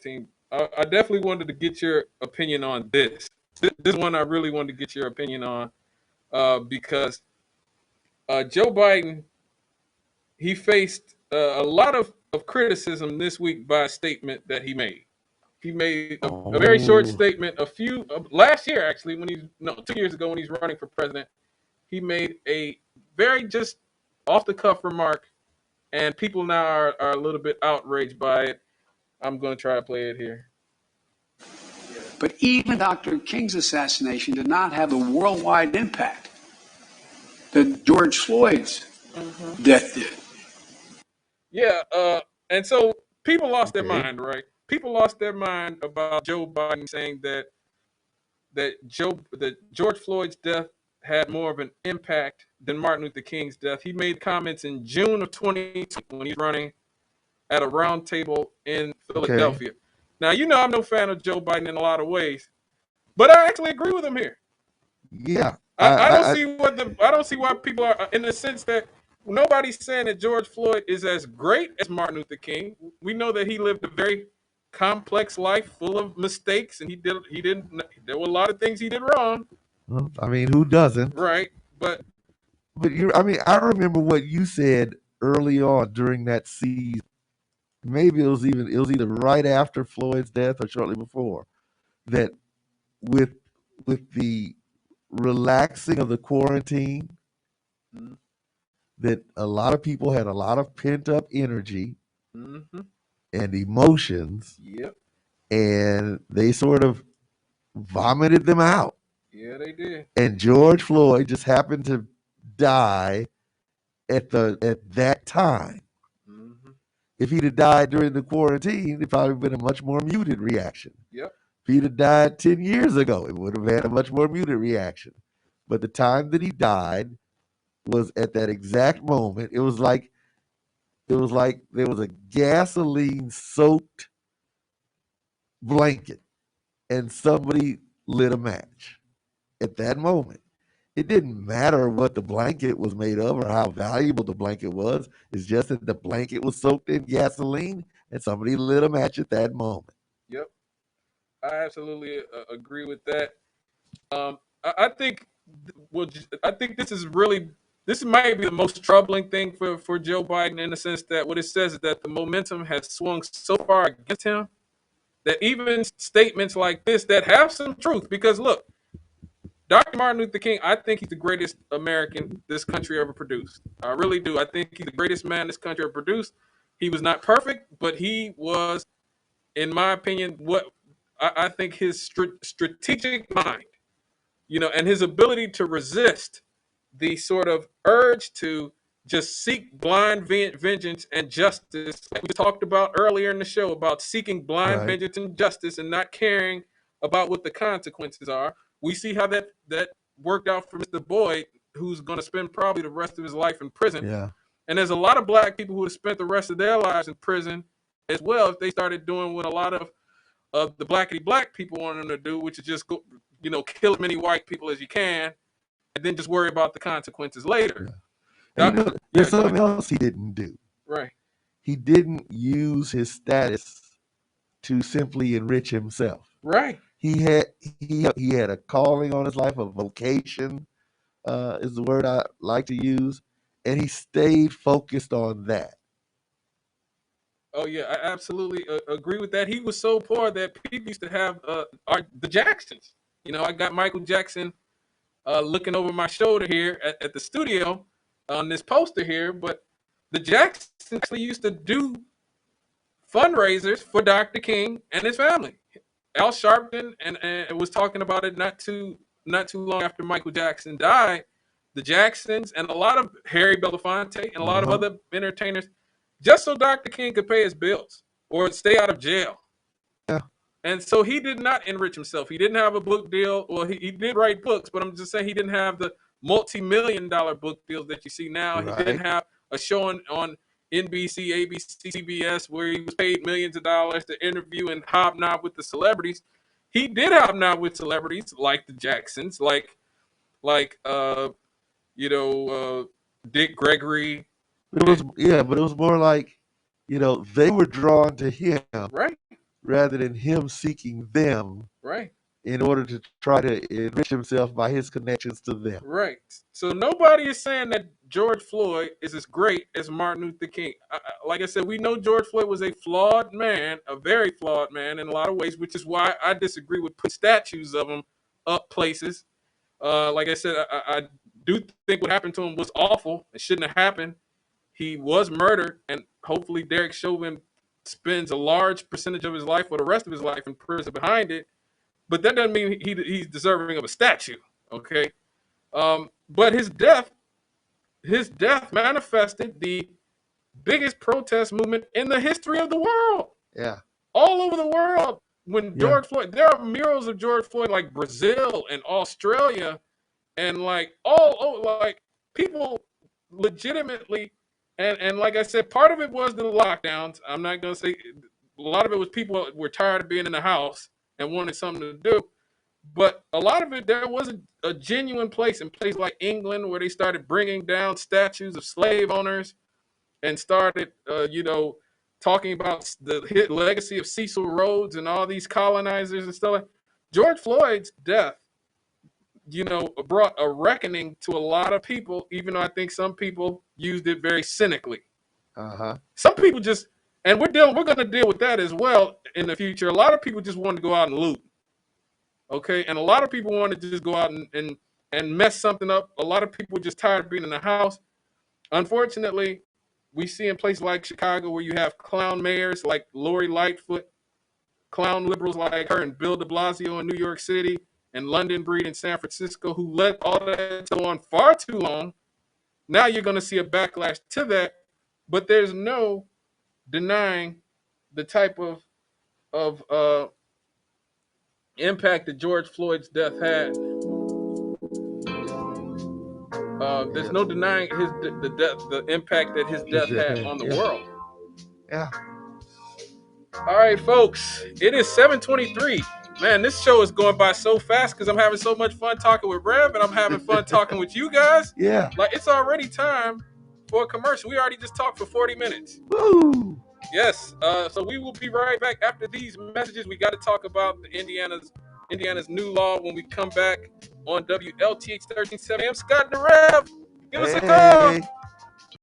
team. I definitely wanted to get your opinion on this. This one I really wanted to get your opinion on because Joe Biden, he faced a lot of criticism this week by a statement that he made. He made a very short Oh, statement last year, actually, when he's no 2 years ago when he's running for president. He made a very just off the cuff remark, and people now are a little bit outraged by it. I'm going to try to play it here. But even Dr. King's assassination did not have the worldwide impact that George Floyd's death did. Yeah, and so people lost their okay. mind, right? People lost their mind about Joe Biden saying that George Floyd's death had more of an impact than Martin Luther King's death. He made comments in June of 2020 when he's running at a round table in Okay. Philadelphia. Now, I'm no fan of Joe Biden in a lot of ways, but I actually agree with him here. Yeah. I don't see why people are in the sense that nobody's saying that George Floyd is as great as Martin Luther King. We know that he lived a very complex life full of mistakes, and he didn't there were a lot of things he did wrong, Well, I mean, who doesn't? right? But But I mean, I remember what you said early on during that season. Maybe it was either right after Floyd's death or shortly before that with the relaxing of the quarantine, that a lot of people had a lot of pent up energy mm-hmm, and emotions, yep, and they sort of vomited them out. yeah, they did. And George Floyd just happened to die at that time. Mm-hmm, If he'd have died during the quarantine, it'd probably been a much more muted reaction. yep, If he'd have died 10 years ago, it would have had a much more muted reaction. But the time that he died was at that exact moment. It was like there was a gasoline soaked blanket and somebody lit a match at that moment. It didn't matter what the blanket was made of or how valuable the blanket was. It's just that the blanket was soaked in gasoline and somebody lit a match at that moment. yep. I absolutely agree with that. I think I think this might be the most troubling thing for Joe Biden in the sense that what it says is that the momentum has swung so far against him that even statements like this that have some truth, because look, Dr. Martin Luther King, I think he's the greatest American this country ever produced. I really do. I think he's the greatest man this country ever produced. He was not perfect, but he was, in my opinion, what I think his strategic mind, and his ability to resist the sort of urge to just seek blind vengeance and justice, like we talked about earlier in the show about seeking blind Right. vengeance and justice and not caring about what the consequences are. We see how that worked out for Mr. Boyd, who's going to spend probably the rest of his life in prison. Yeah. And there's a lot of black people who have spent the rest of their lives in prison as well if they started doing what a lot of the blackity black people want them to do, which is just go, kill as many white people as you can, and then just worry about the consequences later. Yeah. And there's Go something ahead. else he didn't do. Right. He didn't use his status to simply enrich himself. Right. He had a calling on his life, a vocation is the word I like to use, and he stayed focused on that. Oh yeah, I absolutely agree with that. He was so poor that people used to have the Jacksons. I got Michael Jackson looking over my shoulder here at the studio on this poster here, but the Jacksons actually used to do fundraisers for Dr. King and his family. Al Sharpton and was talking about it not too long after Michael Jackson died. The Jacksons and a lot of Harry Belafonte and a lot of Uh-huh. other entertainers, just so Dr. King could pay his bills or stay out of jail. Yeah. And so he did not enrich himself. He didn't have a book deal. Well, he did write books, but I'm just saying he didn't have the multi-million-dollar book deals that you see now. He didn't Right. have a show on NBC, ABC, CBS where he was paid millions of dollars to interview and hobnob with the celebrities. He did hobnob with celebrities like the Jacksons, like Dick Gregory. But it was more like, they were drawn to him Right. rather than him seeking them Right. in order to try to enrich himself by his connections to them. Right. So nobody is saying that George Floyd is as great as Martin Luther King. Like I said, we know George Floyd was a flawed man, a very flawed man in a lot of ways, which is why I disagree with putting statues of him up places. Like I said, I do think what happened to him was awful. It shouldn't have happened. He was murdered, and hopefully Derek Chauvin spends a large percentage of his life or the rest of his life in prison behind it. But that doesn't mean he's deserving of a statue. Okay. But his death manifested the biggest protest movement in the history of the world. Yeah. All over the world. When Yeah. George Floyd, there are murals of George Floyd like Brazil and Australia, and like all over, like people legitimately, and like I said, part of it was the lockdowns. I'm not gonna say a lot of it was people were tired of being in the house and wanted something to do. But a lot of it, there was a genuine place in places like England where they started bringing down statues of slave owners and started, talking about the legacy of Cecil Rhodes and all these colonizers and stuff. George Floyd's death, brought a reckoning to a lot of people, even though I think some people used it very cynically. Uh-huh. Some people just, and we're going to deal with that as well in the future. A lot of people just wanted to go out and loot. Okay, and a lot of people want to just go out and mess something up. A lot of people are just tired of being in the house. Unfortunately, we see in places like Chicago where you have clown mayors like Lori Lightfoot, clown liberals like her, and Bill de Blasio in New York City, and London Breed in San Francisco, who let all that go on far too long. Now you're going to see a backlash to that, but there's no denying the type of impact that George Floyd's death had. There's no denying the impact that his death had on the world. Yeah. All right, folks, it is 7:23. Man, this show is going by so fast because I'm having so much fun talking with Rev, and I'm having fun talking with you guys. Yeah. Like, it's already time for a commercial. We already just talked for 40 minutes. Woo! Yes. So we will be right back after these messages. We got to talk about the Indiana's new law when we come back on WLTH 1370. I'm Scott the Rev. Give us a call.